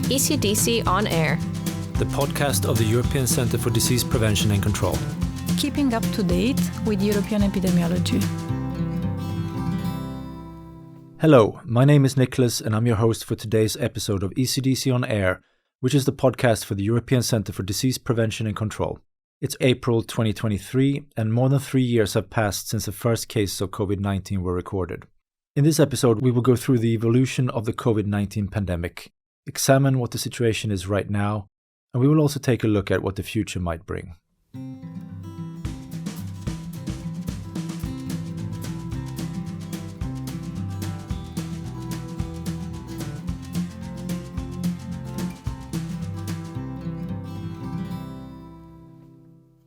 ECDC On Air, the podcast of the European Centre for Disease Prevention and Control. Keeping up to date with European epidemiology. Hello, my name is Nicholas and I'm your host for today's episode of ECDC On Air, which is the podcast for the European Centre for Disease Prevention and Control. It's April 2023 and more than 3 years have passed since the first cases of COVID-19 were recorded. In this episode, we will go through the evolution of the COVID-19 pandemic, examine what the situation is right now, and we will also take a look at what the future might bring.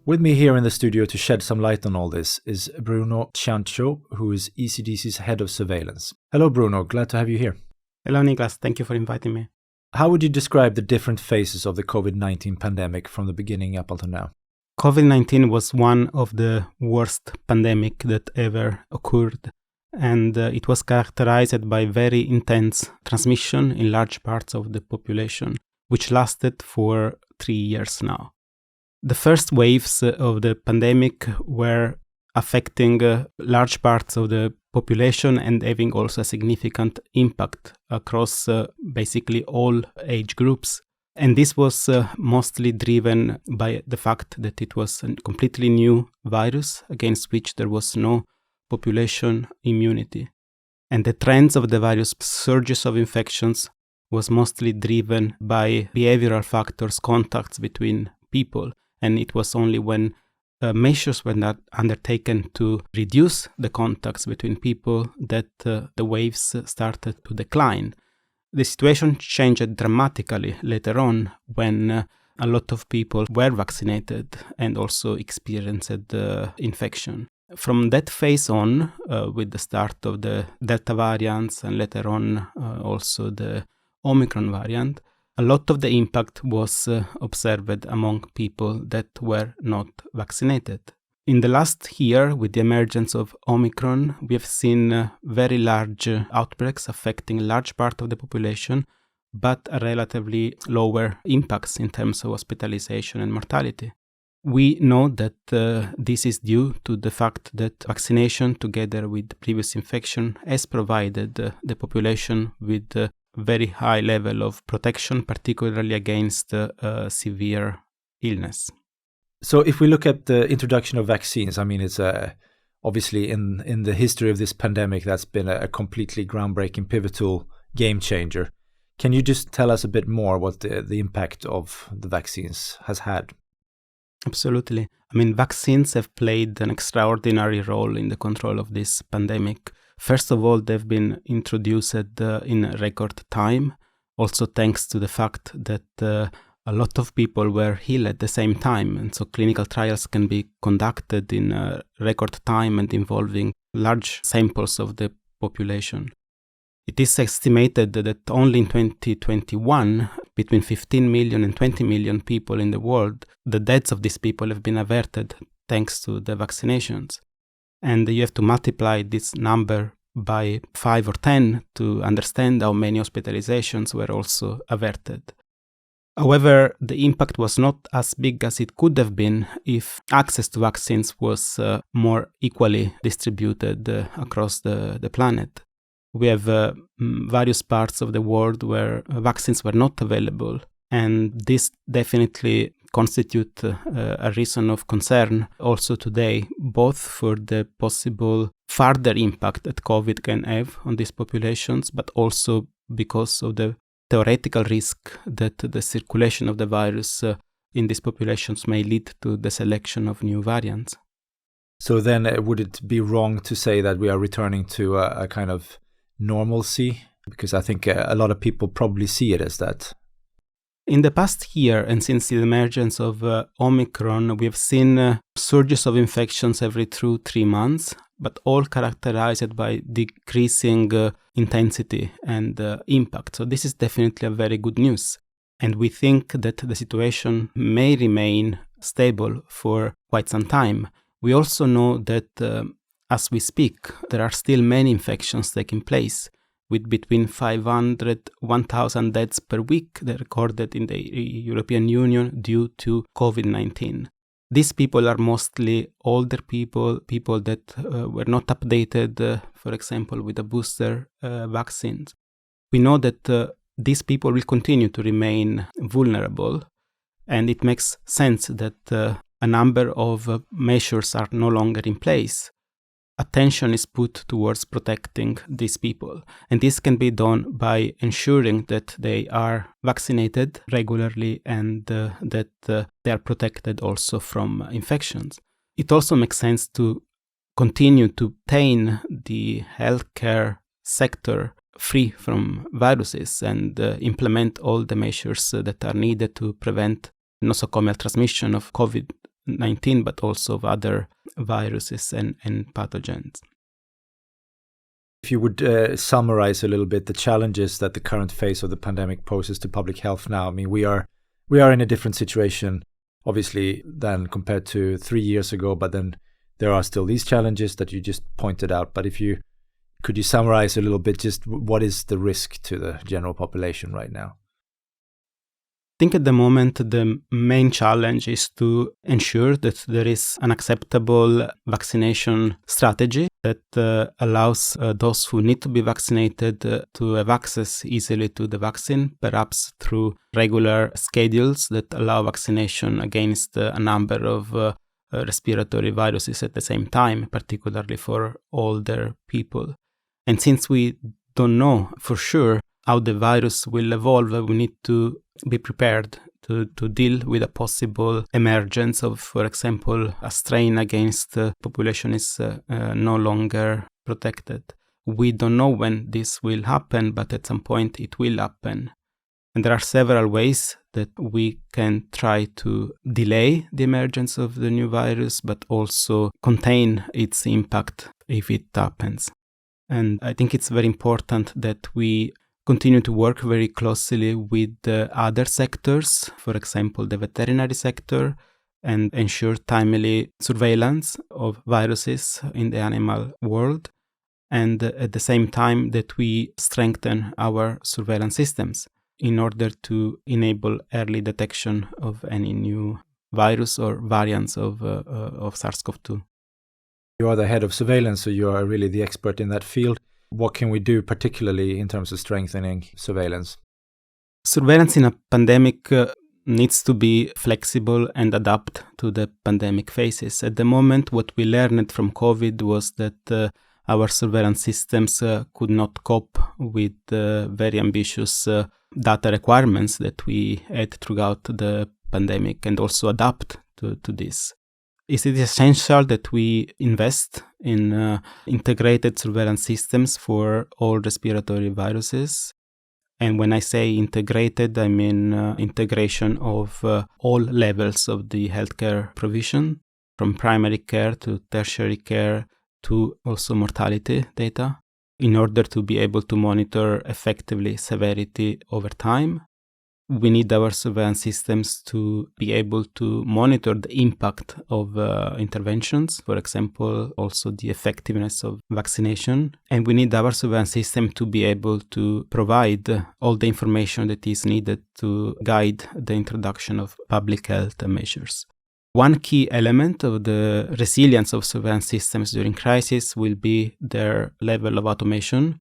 With me here in the studio to shed some light on all this is Bruno Ciancio, who is ECDC's head of surveillance. Hello Bruno, glad to have you here. Hello Nicholas, thank you for inviting me. How would you describe the different phases of the COVID-19 pandemic from the beginning up until now? COVID-19 was one of the worst pandemic that ever occurred, and it was characterized by very intense transmission in large parts of the population, which lasted for 3 years now. The first waves of the pandemic were affecting large parts of the population and having also a significant impact across basically all age groups. And this was mostly driven by the fact that it was a completely new virus against which there was no population immunity. And the trends of the various surges of infections was mostly driven by behavioral factors, contacts between people. And it was only when measures were not undertaken to reduce the contacts between people that the waves started to decline. The situation changed dramatically later on when a lot of people were vaccinated and also experienced the infection. From that phase on, with the start of the Delta variants and later on also the Omicron variant, a lot of the impact was observed among people that were not vaccinated. In the last year, with the emergence of Omicron, we have seen very large outbreaks affecting a large part of the population, but a relatively lower impacts in terms of hospitalization and mortality. We know that this is due to the fact that vaccination, together with previous infection, has provided the population with very high level of protection, particularly against severe illness. So if we look at the introduction of vaccines, I mean, it's obviously in the history of this pandemic, that's been a completely groundbreaking, pivotal game changer. Can you just tell us a bit more what the impact of the vaccines has had? Absolutely. I mean, vaccines have played an extraordinary role in the control of this pandemic. First of all, they've been introduced in record time, also thanks to the fact that a lot of people were ill at the same time. And so clinical trials can be conducted in record time and involving large samples of the population. It is estimated that only in 2021, between 15 million and 20 million people in the world, the deaths of these people have been averted thanks to the vaccinations. And you have to multiply this number by 5 or 10 to understand how many hospitalizations were also averted. However, the impact was not as big as it could have been if access to vaccines was more equally distributed across the planet. We have various parts of the world where vaccines were not available, and this definitely constitute a reason of concern also today, both for the possible further impact that COVID can have on these populations, but also because of the theoretical risk that the circulation of the virus in these populations may lead to the selection of new variants. So then would it be wrong to say that we are returning to a kind of normalcy? Because I think a lot of people probably see it as that. In the past year, and since the emergence of Omicron, we have seen surges of infections every 2-3 months, but all characterized by decreasing intensity and impact. So this is definitely a very good news. And we think that the situation may remain stable for quite some time. We also know that as we speak, there are still many infections taking place. with between 500 1,000 deaths per week that recorded in the European Union due to COVID-19. These people are mostly older people that were not updated, for example, with the booster vaccines. We know that these people will continue to remain vulnerable, and it makes sense that a number of measures are no longer in place. Attention is put towards protecting these people. And this can be done by ensuring that they are vaccinated regularly and that they are protected also from infections. It also makes sense to continue to maintain the healthcare sector free from viruses and implement all the measures that are needed to prevent nosocomial transmission of COVID-19, but also of other viruses and pathogens. If you would summarize a little bit the challenges that the current phase of the pandemic poses to public health now. I mean, we are in a different situation, obviously, than compared to 3 years ago, but then there are still these challenges that you just pointed out. But could you summarize a little bit just what is the risk to the general population right now? I think at the moment the main challenge is to ensure that there is an acceptable vaccination strategy that allows those who need to be vaccinated to have access easily to the vaccine, perhaps through regular schedules that allow vaccination against a number of respiratory viruses at the same time, particularly for older people. And since we don't know for sure how the virus will evolve, we need to be prepared to deal with a possible emergence of, for example, a strain against the population is no longer protected. We don't know when this will happen, but at some point it will happen. And there are several ways that we can try to delay the emergence of the new virus, but also contain its impact if it happens. And I think it's very important that we continue to work very closely with other sectors, for example, the veterinary sector, and ensure timely surveillance of viruses in the animal world. And at the same time that we strengthen our surveillance systems in order to enable early detection of any new virus or variants of SARS-CoV-2. You are the head of surveillance, so you are really the expert in that field. What can we do particularly in terms of strengthening surveillance? Surveillance in a pandemic needs to be flexible and adapt to the pandemic phases. At the moment, what we learned from COVID was that our surveillance systems could not cope with very ambitious data requirements that we had throughout the pandemic and also adapt to this. It is essential that we invest in integrated surveillance systems for all respiratory viruses. And when I say integrated, I mean integration of all levels of the healthcare provision, from primary care to tertiary care to also mortality data, in order to be able to monitor effectively severity over time. We need our surveillance systems to be able to monitor the impact of interventions, for example, also the effectiveness of vaccination. And we need our surveillance system to be able to provide all the information that is needed to guide the introduction of public health measures. One key element of the resilience of surveillance systems during crisis will be their level of automation.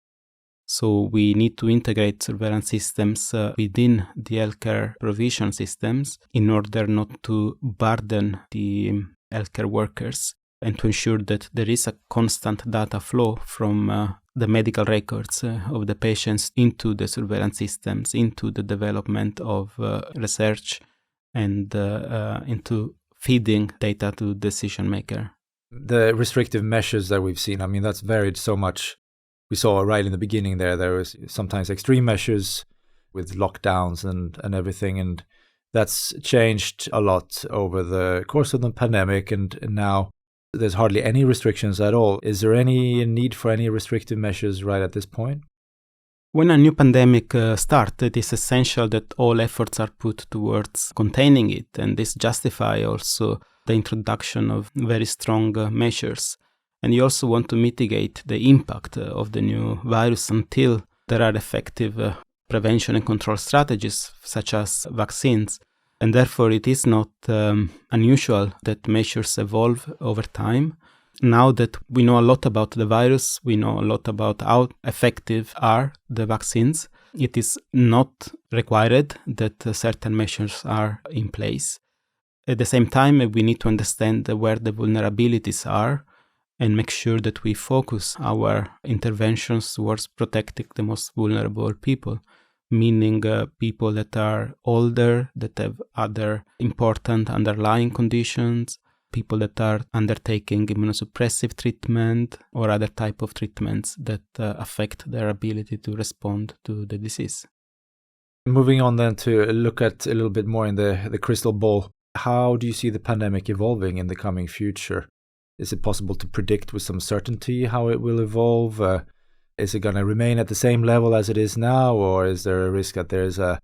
So we need to integrate surveillance systems within the healthcare provision systems in order not to burden the healthcare workers and to ensure that there is a constant data flow from the medical records of the patients into the surveillance systems, into the development of research and into feeding data to decision maker. The restrictive measures that we've seen, I mean, that's varied so much. We saw right in the beginning there was sometimes extreme measures with lockdowns and everything, and that's changed a lot over the course of the pandemic, and now there's hardly any restrictions at all. Is there any need for any restrictive measures right at this point? When a new pandemic starts, it is essential that all efforts are put towards containing it, and this justifies also the introduction of very strong measures. And you also want to mitigate the impact of the new virus until there are effective prevention and control strategies, such as vaccines. And therefore, it is not unusual that measures evolve over time. Now that we know a lot about the virus, we know a lot about how effective are the vaccines, it is not required that certain measures are in place. At the same time, we need to understand where the vulnerabilities are and make sure that we focus our interventions towards protecting the most vulnerable people, meaning people that are older, that have other important underlying conditions, people that are undertaking immunosuppressive treatment or other type of treatments that affect their ability to respond to the disease. Moving on then to look at a little bit more in the crystal ball, how do you see the pandemic evolving in the coming future? Is it possible to predict with some certainty how it will evolve? Is it going to remain at the same level as it is now, or is there a risk that there is a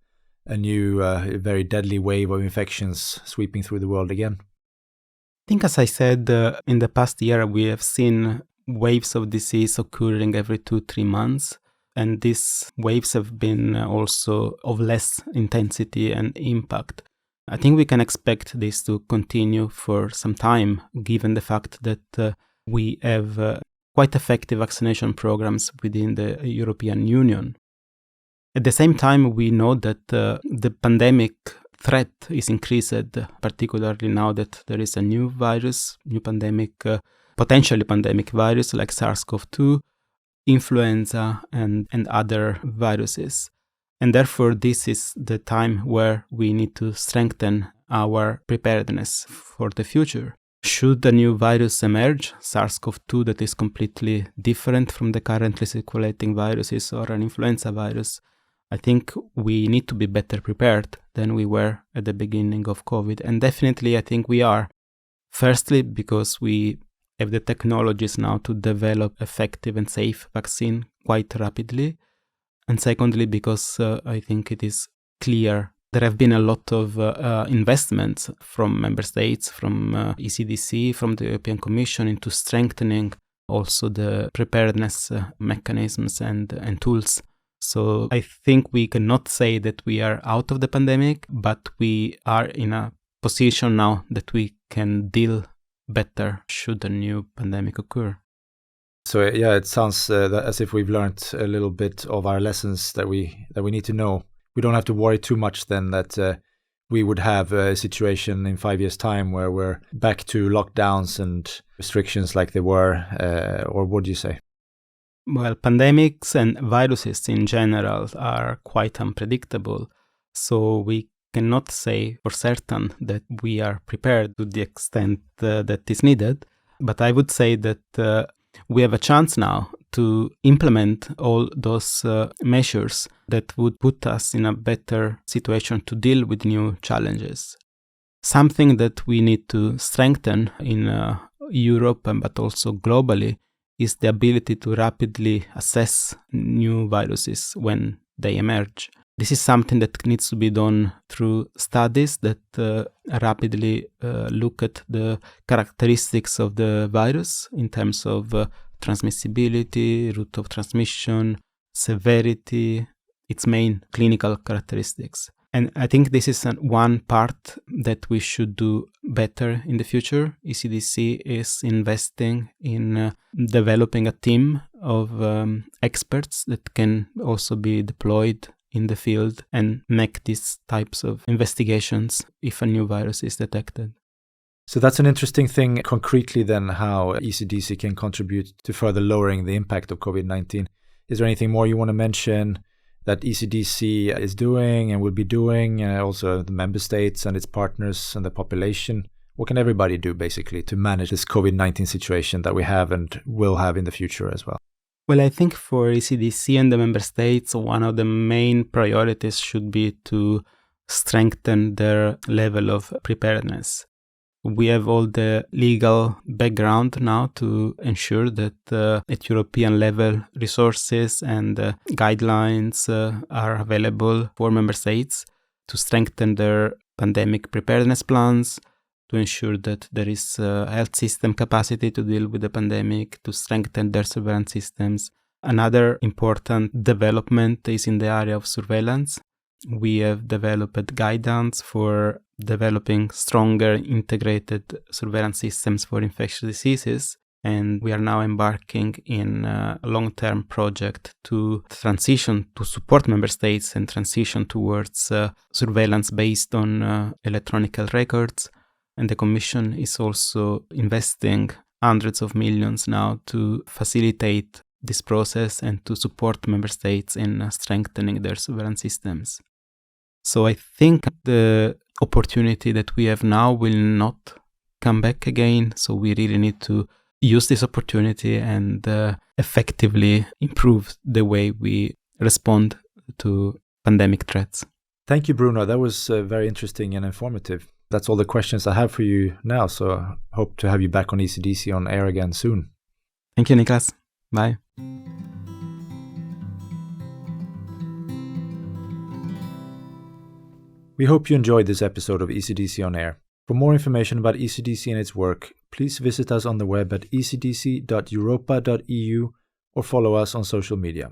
new, very deadly wave of infections sweeping through the world again? I think, as I said, in the past year, we have seen waves of disease occurring every 2-3 months. And these waves have been also of less intensity and impact. I think we can expect this to continue for some time, given the fact that we have quite effective vaccination programs within the European Union. At the same time, we know that the pandemic threat is increased, particularly now that there is a new virus, new pandemic, potentially pandemic virus like SARS-CoV-2, influenza, and other viruses. And therefore, this is the time where we need to strengthen our preparedness for the future. Should a new virus emerge, SARS-CoV-2 that is completely different from the currently circulating viruses or an influenza virus, I think we need to be better prepared than we were at the beginning of COVID. And definitely, I think we are. Firstly, because we have the technologies now to develop effective and safe vaccine quite rapidly. And secondly, because I think it is clear there have been a lot of investments from member states, from ECDC, from the European Commission into strengthening also the preparedness mechanisms and tools. So I think we cannot say that we are out of the pandemic, but we are in a position now that we can deal better should a new pandemic occur. So yeah, it sounds as if we've learned a little bit of our lessons that we need to know. We don't have to worry too much then that we would have a situation in 5 years' time where we're back to lockdowns and restrictions like they were, or what do you say? Well, pandemics and viruses in general are quite unpredictable, so we cannot say for certain that we are prepared to the extent that is needed. But I would say that we have a chance now to implement all those measures that would put us in a better situation to deal with new challenges. Something that we need to strengthen in Europe, but also globally, is the ability to rapidly assess new viruses when they emerge. This is something that needs to be done through studies that rapidly look at the characteristics of the virus in terms of transmissibility, route of transmission, severity, its main clinical characteristics. And I think this is one part that we should do better in the future. ECDC is investing in developing a team of experts that can also be deployed in the field and make these types of investigations if a new virus is detected. So that's an interesting thing concretely then, how ECDC can contribute to further lowering the impact of COVID-19. Is there anything more you want to mention that ECDC is doing and will be doing, also the member states and its partners and the population? What can everybody do basically to manage this COVID-19 situation that we have and will have in the future as well? Well, I think for ECDC and the member states, one of the main priorities should be to strengthen their level of preparedness. We have all the legal background now to ensure that at European level resources and guidelines are available for member states to strengthen their pandemic preparedness plans, to ensure that there is health system capacity to deal with the pandemic, to strengthen their surveillance systems, Another important development is in the area of surveillance. We have developed guidance for developing stronger integrated surveillance systems for infectious diseases. And we are now embarking in a long-term project to transition to support member states and transition towards surveillance based on electronic health records. And the Commission is also investing hundreds of millions now to facilitate this process and to support member states in strengthening their surveillance systems. So I think the opportunity that we have now will not come back again. So we really need to use this opportunity and effectively improve the way we respond to pandemic threats. Thank you, Bruno. That was very interesting and informative. That's all the questions I have for you now, so I hope to have you back on ECDC on air again soon. Thank you, Niklas. Bye. We hope you enjoyed this episode of ECDC on air. For more information about ECDC and its work, please visit us on the web at ecdc.europa.eu or follow us on social media.